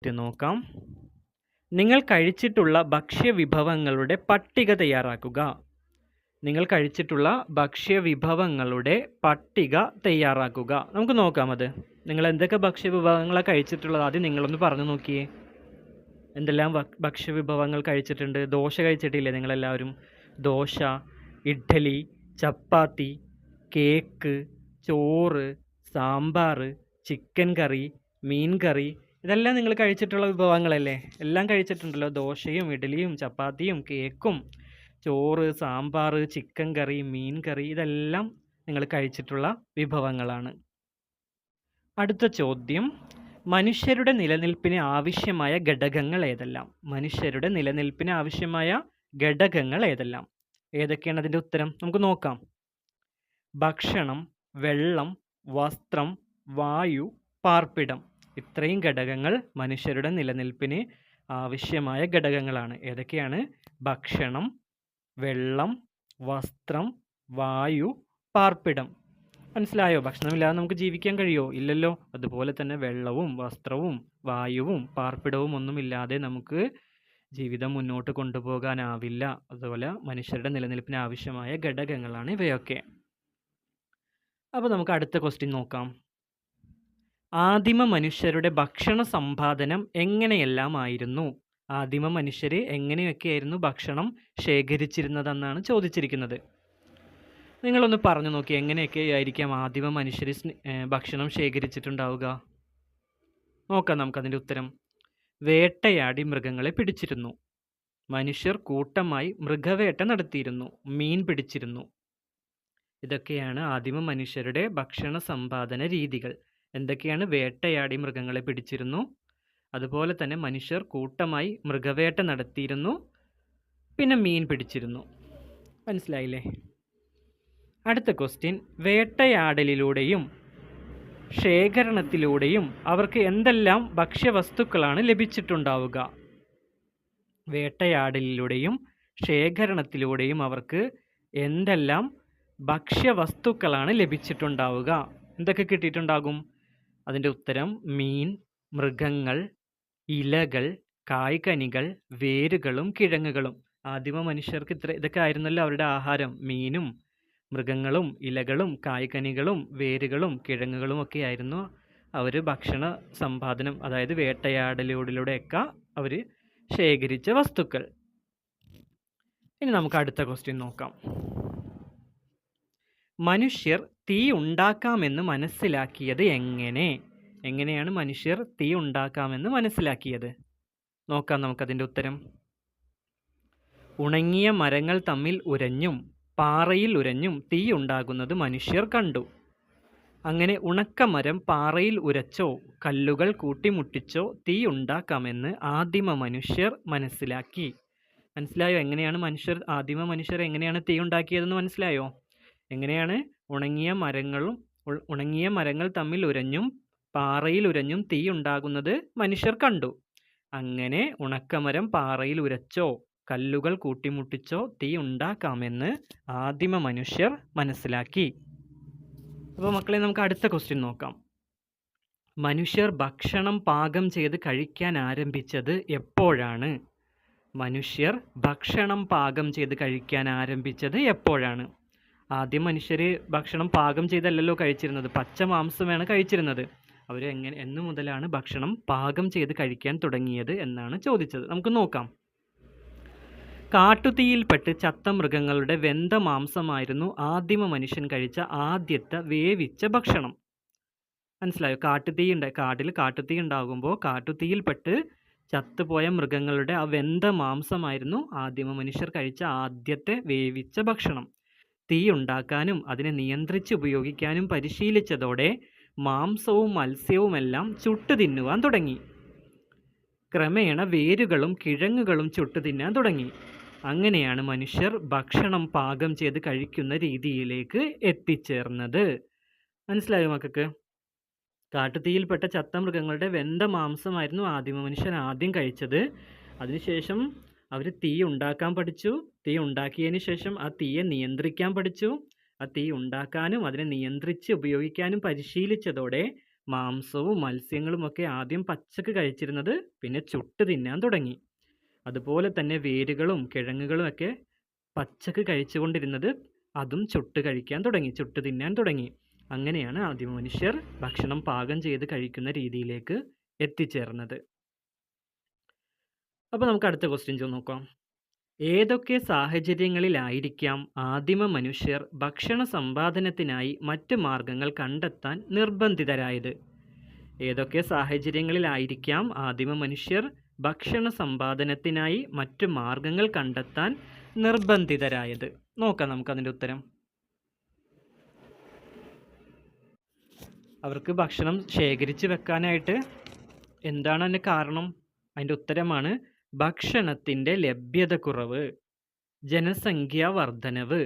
നോക്കാം. നിങ്ങൾ കഴിച്ചിട്ടുള്ള ഭക്ഷ്യവിഭവങ്ങളുടെ പട്ടിക തയ്യാറാക്കുക. നിങ്ങൾ കഴിച്ചിട്ടുള്ള ഭക്ഷ്യവിഭവങ്ങളുടെ പട്ടിക തയ്യാറാക്കുക. നമുക്ക് നോക്കാം അത്. നിങ്ങൾ എന്തൊക്കെ ഭക്ഷ്യവിഭവങ്ങളാണ് കഴിച്ചിട്ടുള്ളത് ആദ്യം നിങ്ങളൊന്ന് പറഞ്ഞു നോക്കിയേ. എന്തെല്ലാം ഭക്ഷ്യവിഭവങ്ങൾ കഴിച്ചിട്ടുണ്ട്? ദോശ കഴിച്ചിട്ടില്ലേ നിങ്ങളെല്ലാവരും? ദോശ, ഇഡ്ഡലി, ചപ്പാത്തി, കേക്ക്, ചോറ്, സാമ്പാർ, ചിക്കൻ കറി, മീൻ കറി, ഇതെല്ലാം നിങ്ങൾ കഴിച്ചിട്ടുള്ള വിഭവങ്ങളല്ലേ? എല്ലാം കഴിച്ചിട്ടുണ്ടല്ലോ. ദോശയും ഇഡ്ഡലിയും ചപ്പാത്തിയും കേക്കും ചോറ്, സാമ്പാർ, ചിക്കൻ കറി, മീൻ കറി, ഇതെല്ലാം നിങ്ങൾ കഴിച്ചിട്ടുള്ള വിഭവങ്ങളാണ്. അടുത്ത ചോദ്യം, മനുഷ്യരുടെ നിലനിൽപ്പിന് ആവശ്യമായ ഘടകങ്ങൾ ഏതെല്ലാം? മനുഷ്യരുടെ നിലനിൽപ്പിന് ആവശ്യമായ ഘടകങ്ങൾ ഏതെല്ലാം? ഏതൊക്കെയാണ് അതിൻ്റെ ഉത്തരം? നമുക്ക് നോക്കാം. ഭക്ഷണം, വെള്ളം, വസ്ത്രം, വായു, പാർപ്പിടം. ഇത്രയും ഘടകങ്ങൾ മനുഷ്യരുടെ നിലനിൽപ്പിന് ആവശ്യമായ ഘടകങ്ങളാണ്. ഏതൊക്കെയാണ്? ഭക്ഷണം, വെള്ളം, വസ്ത്രം, വായു, പാർപ്പിടം. മനസ്സിലായോ? ഭക്ഷണമില്ലാതെ നമുക്ക് ജീവിക്കാൻ കഴിയുമോ? ഇല്ലല്ലോ. അതുപോലെ തന്നെ വെള്ളവും വസ്ത്രവും വായുവും പാർപ്പിടവും ഒന്നുമില്ലാതെ നമുക്ക് ജീവിതം മുന്നോട്ട് കൊണ്ടുപോകാനാവില്ല. അതുപോലെ മനുഷ്യരുടെ നിലനിൽപ്പിന് ആവശ്യമായ ഘടകങ്ങളാണ് ഇവയൊക്കെ. അപ്പോൾ നമുക്ക് അടുത്ത ക്വസ്റ്റ്യൻ നോക്കാം. ആദിമ മനുഷ്യരുടെ ഭക്ഷണ സമ്പാദനം എങ്ങനെയെല്ലാം ആയിരുന്നു? ആദിമ മനുഷ്യർ എങ്ങനെയൊക്കെയായിരുന്നു ഭക്ഷണം ശേഖരിച്ചിരുന്നതെന്നാണ് ചോദിച്ചിരിക്കുന്നത്. നിങ്ങളൊന്ന് പറഞ്ഞു നോക്കി, എങ്ങനെയൊക്കെ ആയിരിക്കാം ആദിമ മനുഷ്യർ ഭക്ഷണം ശേഖരിച്ചിട്ടുണ്ടാവുക? നോക്കാം നമുക്കതിൻ്റെ ഉത്തരം. വേട്ടയാടി മൃഗങ്ങളെ പിടിച്ചിരുന്നു. മനുഷ്യർ കൂട്ടമായി മൃഗവേട്ട നടത്തിയിരുന്നു. മീൻ പിടിച്ചിരുന്നു. ഇതൊക്കെയാണ് ആദിമ മനുഷ്യരുടെ ഭക്ഷണ സമ്പാദന രീതികൾ. എന്തൊക്കെയാണ്? വേട്ടയാടി മൃഗങ്ങളെ പിടിച്ചിരുന്നു, അതുപോലെ തന്നെ മനുഷ്യർ കൂട്ടമായി മൃഗവേട്ട നടത്തിയിരുന്നു, പിന്നെ മീൻ പിടിച്ചിരുന്നു. മനസ്സിലായില്ലേ? അടുത്ത ക്വസ്റ്റ്യൻ, വേട്ടയാടലിലൂടെയും ശേഖരണത്തിലൂടെയും അവർക്ക് എന്തെല്ലാം ഭക്ഷ്യവസ്തുക്കളാണ് ലഭിച്ചിട്ടുണ്ടാവുക? വേട്ടയാടലിലൂടെയും ശേഖരണത്തിലൂടെയും അവർക്ക് എന്തെല്ലാം ഭക്ഷ്യവസ്തുക്കളാണ് ലഭിച്ചിട്ടുണ്ടാവുക? എന്തൊക്കെ കിട്ടിയിട്ടുണ്ടാകും? അതിൻ്റെ ഉത്തരം മീൻ, മൃഗങ്ങൾ, ഇലകൾ, കായ്കനികൾ, വേരുകളും കിഴങ്ങുകളും. ആദിമ മനുഷ്യർക്ക് ഇതൊക്കെ ആയിരുന്നല്ലോ അവരുടെ ആഹാരം. മീനും മൃഗങ്ങളും ഇലകളും കായ്കനികളും വേരുകളും കിഴങ്ങുകളും ഒക്കെ ആയിരുന്നു അവർ ഭക്ഷണ സമ്പാദനം, അതായത് വേട്ടയാടലിലൂടെയൊക്കെ അവർ ശേഖരിച്ച വസ്തുക്കൾ. ഇനി നമുക്ക് അടുത്ത ക്വസ്റ്റ്യൻ നോക്കാം. മനുഷ്യർ തീ ഉണ്ടാക്കാമെന്ന് മനസ്സിലാക്കിയത് എങ്ങനെ? എങ്ങനെയാണ് മനുഷ്യർ തീ ഉണ്ടാക്കാമെന്ന് മനസ്സിലാക്കിയത്? നോക്കാം നമുക്കതിൻ്റെ ഉത്തരം. ഉണങ്ങിയ മരങ്ങൾ തമ്മിൽ ഉരഞ്ഞും പാറയിൽ ഉരഞ്ഞും തീ ഉണ്ടാകുന്നത് മനുഷ്യർ കണ്ടു. അങ്ങനെ ഉണക്കമരം പാറയിൽ ഉരച്ചോ കല്ലുകൾ കൂട്ടിമുട്ടിച്ചോ തീ ഉണ്ടാക്കാമെന്ന് ആദിമ മനുഷ്യർ മനസ്സിലാക്കി. മനസ്സിലായോ? എങ്ങനെയാണ് ആദിമ മനുഷ്യർ എങ്ങനെയാണ് തീ ഉണ്ടാക്കിയതെന്ന് മനസ്സിലായോ? എങ്ങനെയാണ്? ഉണങ്ങിയ മരങ്ങൾ തമ്മിൽ ഉരഞ്ഞും പാറയിൽ ഉരഞ്ഞും തീ ഉണ്ടാകുന്നത് മനുഷ്യർ കണ്ടു. അങ്ങനെ ഉണക്കമരം പാറയിൽ ഉരച്ചോ കല്ലുകൾ കൂട്ടിമുട്ടിച്ചോ തീ ഉണ്ടാക്കാമെന്ന് ആദിമ മനുഷ്യർ മനസ്സിലാക്കി. അപ്പോൾ മക്കളെ, നമുക്ക് അടുത്ത ക്വസ്റ്റ്യൻ നോക്കാം. മനുഷ്യർ ഭക്ഷണം പാകം ചെയ്ത് കഴിക്കാൻ ആരംഭിച്ചത് എപ്പോഴാണ്? മനുഷ്യർ ഭക്ഷണം പാകം ചെയ്ത് കഴിക്കാൻ ആരംഭിച്ചത് എപ്പോഴാണ്? ആദ്യം മനുഷ്യർ ഭക്ഷണം പാകം ചെയ്തല്ലല്ലോ കഴിച്ചിരുന്നത്, പച്ച മാംസമാണ് കഴിച്ചിരുന്നത്. അവർ എന്നു മുതലാണ് ഭക്ഷണം പാകം ചെയ്ത് കഴിക്കാൻ തുടങ്ങിയത് എന്നാണ് ചോദിച്ചത്. നമുക്ക് നോക്കാം. കാട്ടുതീയിൽപ്പെട്ട് ചത്ത മൃഗങ്ങളുടെ വെന്ത മാംസമായിരുന്നു ആദിമ മനുഷ്യൻ കഴിച്ച ആദ്യത്തെ വേവിച്ച ഭക്ഷണം. മനസ്സിലായോ? കാട്ടിൽ കാട്ടുതീ ഉണ്ടാകുമ്പോൾ കാട്ടുതീയിൽപ്പെട്ട് ചത്തുപോയ മൃഗങ്ങളുടെ ആ വെന്ത മാംസമായിരുന്നു ആദിമ മനുഷ്യർ കഴിച്ച ആദ്യത്തെ വേവിച്ച ഭക്ഷണം. തീ ഉണ്ടാക്കാനും അതിനെ നിയന്ത്രിച്ച് ഉപയോഗിക്കാനും പരിശീലിച്ചതോടെ മാംസവും മത്സ്യവുമെല്ലാം ചുട്ടു തിന്നുവാൻ തുടങ്ങി. ക്രമേണ വേരുകളും കിഴങ്ങുകളും ചുട്ടു തിന്നാൻ തുടങ്ങി. അങ്ങനെയാണ് മനുഷ്യർ ഭക്ഷണം പാകം ചെയ്ത് കഴിക്കുന്ന രീതിയിലേക്ക് എത്തിച്ചേർന്നത്. മനസ്സിലായോ മക്കൾക്ക്? കാട്ടുതീയിൽപ്പെട്ട ചത്ത മൃഗങ്ങളുടെ വെന്ത മാംസമായിരുന്നു ആദിമ മനുഷ്യൻ ആദ്യം കഴിച്ചത്. അതിനുശേഷം അവർ തീ ഉണ്ടാക്കാൻ പഠിച്ചു. തീ ഉണ്ടാക്കിയതിന് ശേഷം ആ തീയെ നിയന്ത്രിക്കാൻ പഠിച്ചു. ആ തീ ഉണ്ടാക്കാനും അതിനെ നിയന്ത്രിച്ച് ഉപയോഗിക്കാനും പരിശീലിച്ചതോടെ മാംസവും മത്സ്യങ്ങളുമൊക്കെ ആദ്യം പച്ചക്ക് കഴിച്ചിരുന്നത് പിന്നെ ചുട്ട് തിന്നാൻ തുടങ്ങി. അതുപോലെ തന്നെ വേരുകളും കിഴങ്ങുകളുമൊക്കെ പച്ചക്ക് കഴിച്ചുകൊണ്ടിരുന്നത് അതും ചുട്ട് കഴിക്കാൻ തുടങ്ങി, ചുട്ട് തിന്നാൻ തുടങ്ങി. അങ്ങനെയാണ് ആദിമ മനുഷ്യർ ഭക്ഷണം പാകം ചെയ്ത് കഴിക്കുന്ന രീതിയിലേക്ക് എത്തിച്ചേർന്നത്. അപ്പോൾ നമുക്ക് അടുത്ത ക്വസ്റ്റ്യൻ നോക്കാം. ഏതൊക്കെ സാഹചര്യങ്ങളിലായിരിക്കാം ആദിമ മനുഷ്യർ ഭക്ഷണ സമ്പാദനത്തിനായി മറ്റ് മാർഗങ്ങൾ കണ്ടെത്താൻ നിർബന്ധിതരായത്? ഏതൊക്കെ സാഹചര്യങ്ങളിലായിരിക്കാം ആദിമ മനുഷ്യർ ഭക്ഷണ സമ്പാദനത്തിനായി മറ്റ് മാർഗങ്ങൾ കണ്ടെത്താൻ നിർബന്ധിതരായത്? നോക്കാം നമുക്ക് അതിൻ്റെ ഉത്തരം. അവർക്ക് ഭക്ഷണം ശേഖരിച്ച് വെക്കാനായിട്ട് എന്താണ് അതിന് കാരണം? അതിൻ്റെ ഉത്തരമാണ് ഭക്ഷണത്തിൻ്റെ ലഭ്യതക്കുറവ്, ജനസംഖ്യാ വർധനവ്,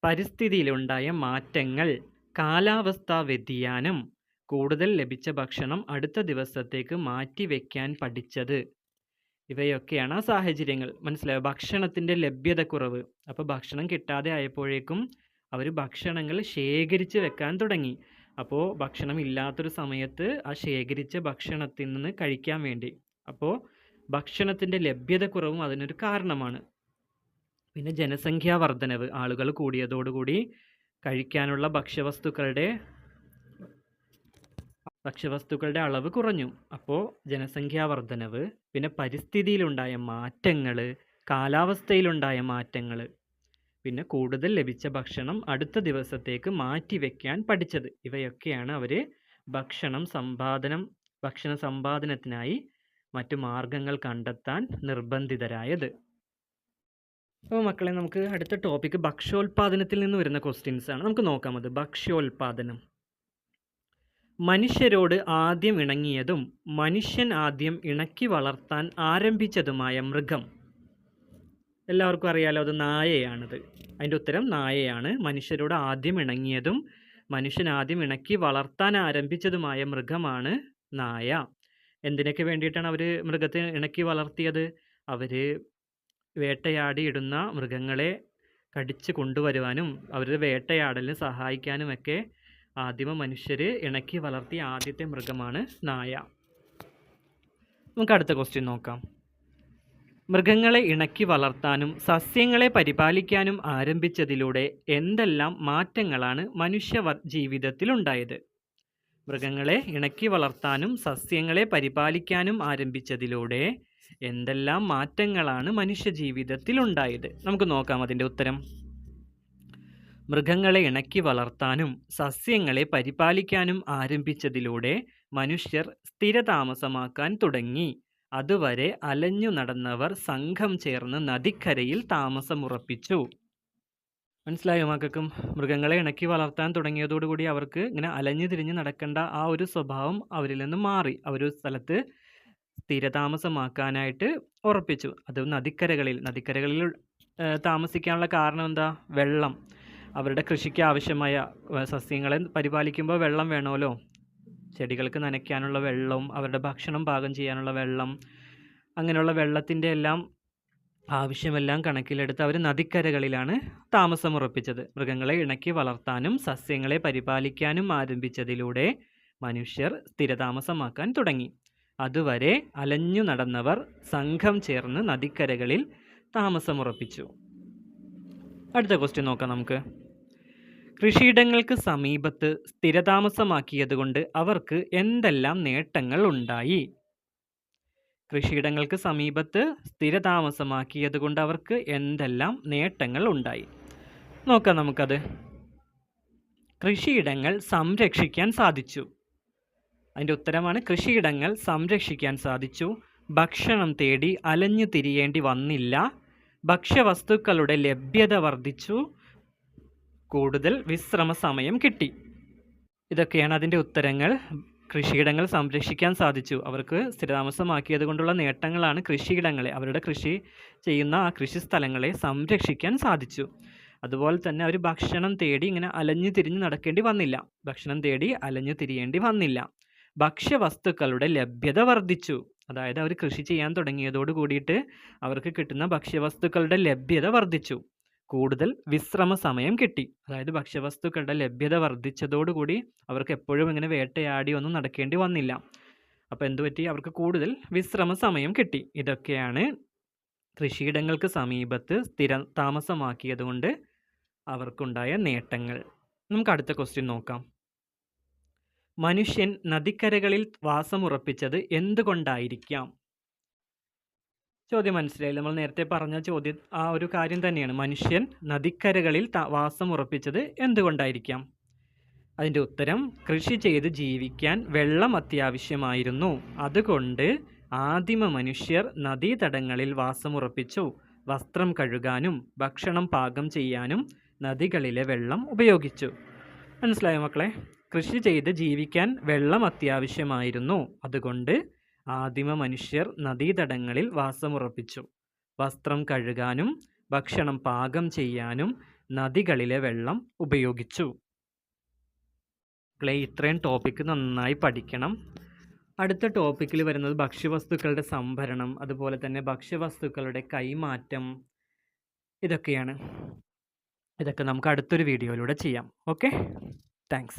പരിസ്ഥിതിയിലുണ്ടായ മാറ്റങ്ങൾ, കാലാവസ്ഥാ വ്യതിയാനം, കൂടുതൽ ലഭിച്ച ഭക്ഷണം അടുത്ത ദിവസത്തേക്ക് മാറ്റിവെക്കാൻ പഠിച്ചത്. ഇവയൊക്കെയാണ് ആ സാഹചര്യങ്ങൾ. മനസ്സിലായോ? ഭക്ഷണത്തിൻ്റെ ലഭ്യതക്കുറവ്. അപ്പോൾ ഭക്ഷണം കിട്ടാതെ ആയപ്പോഴേക്കും അവർ ഭക്ഷണങ്ങൾ ശേഖരിച്ച് വെക്കാൻ തുടങ്ങി. അപ്പോൾ ഭക്ഷണം ഇല്ലാത്തൊരു സമയത്ത് ആ ശേഖരിച്ച ഭക്ഷണത്തിൽ നിന്ന് കഴിക്കാൻ വേണ്ടി. അപ്പോൾ ഭക്ഷണത്തിൻ്റെ ലഭ്യതക്കുറവും അതിനൊരു കാരണമാണ്. പിന്നെ ജനസംഖ്യാ വർധനവ്, ആളുകൾ കൂടിയതോടുകൂടി കഴിക്കാനുള്ള ഭക്ഷ്യവസ്തുക്കളുടെ അളവ് കുറഞ്ഞു. അപ്പോൾ ജനസംഖ്യാ വർധനവ്, പിന്നെ പരിസ്ഥിതിയിലുണ്ടായ മാറ്റങ്ങൾ, കാലാവസ്ഥയിലുണ്ടായ മാറ്റങ്ങൾ, പിന്നെ കൂടുതൽ ലഭിച്ച ഭക്ഷണം അടുത്ത ദിവസത്തേക്ക് മാറ്റിവെക്കാൻ പഠിച്ചത്. ഇവയൊക്കെയാണ് അവർ ഭക്ഷണ സമ്പാദനത്തിനായി മറ്റു മാർഗങ്ങൾ കണ്ടെത്താൻ നിർബന്ധിതരായത്. അപ്പോൾ മക്കളെ, നമുക്ക് അടുത്ത ടോപ്പിക്ക് ഭക്ഷ്യോൽപാദനത്തിൽ നിന്ന് വരുന്ന ക്വസ്റ്റ്യൻസ് ആണ്. നമുക്ക് നോക്കാം. അത് ഭക്ഷ്യോൽപാദനം. മനുഷ്യരോട് ആദ്യം ഇണങ്ങിയതും മനുഷ്യൻ ആദ്യം ഇണക്കി വളർത്താൻ ആരംഭിച്ചതുമായ മൃഗം. എല്ലാവർക്കും അറിയാലോ, അത് നായയാണിത്. അതിൻ്റെ ഉത്തരം നായയാണ്. മനുഷ്യരോട് ആദ്യം ഇണങ്ങിയതും മനുഷ്യൻ ആദ്യം ഇണക്കി വളർത്താൻ ആരംഭിച്ചതുമായ മൃഗമാണ് നായ. എന്തിനൊക്കെ വേണ്ടിയിട്ടാണ് അവർ മൃഗത്തെ ഇണക്കി വളർത്തിയത്? അവർ വേട്ടയാടി ഇടുന്ന മൃഗങ്ങളെ കടിച്ച് കൊണ്ടുവരുവാനും അവരുടെ വേട്ടയാടലിന് സഹായിക്കാനുമൊക്കെ ആദിമ മനുഷ്യർ ഇണക്കി വളർത്തിയ ആദ്യത്തെ മൃഗമാണ് നായ. നമുക്ക് അടുത്ത ക്വസ്റ്റ്യൻ നോക്കാം. മൃഗങ്ങളെ ഇണക്കി വളർത്താനും സസ്യങ്ങളെ പരിപാലിക്കാനും ആരംഭിച്ചതിലൂടെ എന്തെല്ലാം മാറ്റങ്ങളാണ് മനുഷ്യ ജീവിതത്തിലുണ്ടായത്? മൃഗങ്ങളെ ഇണക്കി വളർത്താനും സസ്യങ്ങളെ പരിപാലിക്കാനും ആരംഭിച്ചതിലൂടെ എന്തെല്ലാം മാറ്റങ്ങളാണ് മനുഷ്യ ജീവിതത്തിലുണ്ടായത്? നമുക്ക് നോക്കാം അതിൻ്റെ ഉത്തരം. മൃഗങ്ങളെ ഇണക്കി വളർത്താനും സസ്യങ്ങളെ പരിപാലിക്കാനും ആരംഭിച്ചതിലൂടെ മനുഷ്യർ സ്ഥിരതാമസമാക്കാൻ തുടങ്ങി. അതുവരെ അലഞ്ഞു നടന്നവർ സംഘം ചേർന്ന് നദിക്കരയിൽ താമസമുറപ്പിച്ചു. മനസ്സിലായോ മക്കൾക്കും? മൃഗങ്ങളെ ഇണക്കി വളർത്താൻ തുടങ്ങിയതോടുകൂടി അവർക്ക് ഇങ്ങനെ അലഞ്ഞു തിരിഞ്ഞ് നടക്കേണ്ട ആ ഒരു സ്വഭാവം അവരിൽ നിന്ന് മാറി. അവരൊരു സ്ഥലത്ത് സ്ഥിരതാമസമാക്കാനായിട്ട് ഉറപ്പിച്ചു. അത് നദിക്കരകളിൽ താമസിക്കാനുള്ള കാരണം എന്താ? വെള്ളം. അവരുടെ കൃഷിക്ക് ആവശ്യമായ സസ്യങ്ങളെ പരിപാലിക്കുമ്പോൾ വെള്ളം വേണമല്ലോ. ചെടികൾക്ക് നനയ്ക്കാനുള്ള വെള്ളം, അവരുടെ ഭക്ഷണം പാകം ചെയ്യാനുള്ള വെള്ളം, അങ്ങനെയുള്ള വെള്ളത്തിൻ്റെ എല്ലാം ആവശ്യമെല്ലാം കണക്കിലെടുത്ത് അവർ നദിക്കരകളിലാണ് താമസമുറപ്പിച്ചത്. മൃഗങ്ങളെ ഇണക്കി വളർത്താനും സസ്യങ്ങളെ പരിപാലിക്കാനും ആരംഭിച്ചതിലൂടെ മനുഷ്യർ സ്ഥിരതാമസമാക്കാൻ തുടങ്ങി. അതുവരെ അലഞ്ഞു നടന്നവർ സംഘം ചേർന്ന് നദിക്കരകളിൽ താമസമുറപ്പിച്ചു. അടുത്ത ക്വസ്റ്റ്യൻ നോക്കാം നമുക്ക്. കൃഷിയിടങ്ങൾക്ക് സമീപത്ത് സ്ഥിരതാമസമാക്കിയതുകൊണ്ട് അവർക്ക് എന്തെല്ലാം നേട്ടങ്ങൾ ഉണ്ടായി? കൃഷിയിടങ്ങൾക്ക് സമീപത്ത് സ്ഥിരതാമസമാക്കിയതുകൊണ്ട് അവർക്ക് എന്തെല്ലാം നേട്ടങ്ങൾ ഉണ്ടായി? നോക്കാം നമുക്കത്. കൃഷിയിടങ്ങൾ സംരക്ഷിക്കാൻ സാധിച്ചു. അതിൻ്റെ ഉത്തരമാണ് കൃഷിയിടങ്ങൾ സംരക്ഷിക്കാൻ സാധിച്ചു. ഭക്ഷണം തേടി അലഞ്ഞു തിരിയേണ്ടി വന്നില്ല. ഭക്ഷ്യവസ്തുക്കളുടെ ലഭ്യത വർദ്ധിച്ചു. കൂടുതൽ വിശ്രമ സമയം കിട്ടി. ഇതൊക്കെയാണ് അതിൻ്റെ ഉത്തരങ്ങൾ. കൃഷിയിടങ്ങൾ സംരക്ഷിക്കാൻ സാധിച്ചു. അവർക്ക് സ്ഥിരതാമസമാക്കിയത് കൊണ്ടുള്ള നേട്ടങ്ങളാണ് കൃഷിയിടങ്ങളെ, അവരുടെ കൃഷി ചെയ്യുന്ന ആ കൃഷി സ്ഥലങ്ങളെ സംരക്ഷിക്കാൻ സാധിച്ചു. അതുപോലെ തന്നെ അവർ ഭക്ഷണം തേടി ഇങ്ങനെ അലഞ്ഞു തിരിഞ്ഞ് നടക്കേണ്ടി വന്നില്ല. ഭക്ഷണം തേടി അലഞ്ഞു തിരിയേണ്ടി വന്നില്ല. ഭക്ഷ്യവസ്തുക്കളുടെ ലഭ്യത വർദ്ധിച്ചു. അതായത് അവർ കൃഷി ചെയ്യാൻ തുടങ്ങിയതോട് കൂടിയിട്ട് അവർക്ക് കിട്ടുന്ന ഭക്ഷ്യവസ്തുക്കളുടെ ലഭ്യത വർദ്ധിച്ചു. കൂടുതൽ വിശ്രമ സമയം കിട്ടി. അതായത് ഭക്ഷ്യവസ്തുക്കളുടെ ലഭ്യത വർദ്ധിച്ചതോടുകൂടി അവർക്ക് എപ്പോഴും ഇങ്ങനെ വേട്ടയാടി ഒന്നും നടക്കേണ്ടി വന്നില്ല. അപ്പോൾ എന്ത് പറ്റി? അവർക്ക് കൂടുതൽ വിശ്രമ സമയം കിട്ടി. ഇതൊക്കെയാണ് കൃഷിയിടങ്ങൾക്ക് സമീപത്ത് താമസമാക്കിയതുകൊണ്ട് അവർക്കുണ്ടായ നേട്ടങ്ങൾ. നമുക്ക് അടുത്ത ക്വസ്റ്റ്യൻ നോക്കാം. മനുഷ്യൻ നദിക്കരകളിൽ വാസമുറപ്പിച്ചത് എന്തുകൊണ്ടായിരിക്കാം? ചോദ്യം മനസ്സിലായില്ല? നമ്മൾ നേരത്തെ പറഞ്ഞ ചോദ്യം ആ ഒരു കാര്യം തന്നെയാണ്. മനുഷ്യൻ നദിക്കരകളിൽ വാസമുറപ്പിച്ചത് എന്തുകൊണ്ടായിരിക്കാം? അതിൻ്റെ ഉത്തരം കൃഷി ചെയ്ത് ജീവിക്കാൻ വെള്ളം അത്യാവശ്യമായിരുന്നു. അതുകൊണ്ട് ആദിമ മനുഷ്യർ നദീതടങ്ങളിൽ വാസമുറപ്പിച്ചു. വസ്ത്രം കഴുകാനും ഭക്ഷണം പാകം ചെയ്യാനും നദികളിലെ വെള്ളം ഉപയോഗിച്ചു. മനസ്സിലായോ മക്കളെ? കൃഷി ചെയ്ത് ജീവിക്കാൻ വെള്ളം അത്യാവശ്യമായിരുന്നു. അതുകൊണ്ട് ആദിമ മനുഷ്യർ നദീതടങ്ങളിൽ വാസമുറപ്പിച്ചു. വസ്ത്രം കഴുകാനും ഭക്ഷണം പാകം ചെയ്യാനും നദികളിലെ വെള്ളം ഉപയോഗിച്ചു. മക്കളെ, ഇത്രയും ടോപ്പിക്ക് നന്നായി പഠിക്കണം. അടുത്ത ടോപ്പിക്കിൽ വരുന്നത് ഭക്ഷ്യവസ്തുക്കളുടെ സംഭരണം, അതുപോലെ തന്നെ ഭക്ഷ്യവസ്തുക്കളുടെ കൈമാറ്റം, ഇതൊക്കെയാണ്. ഇതൊക്കെ നമുക്ക് അടുത്തൊരു വീഡിയോയിലൂടെ ചെയ്യാം. Okay, thanks.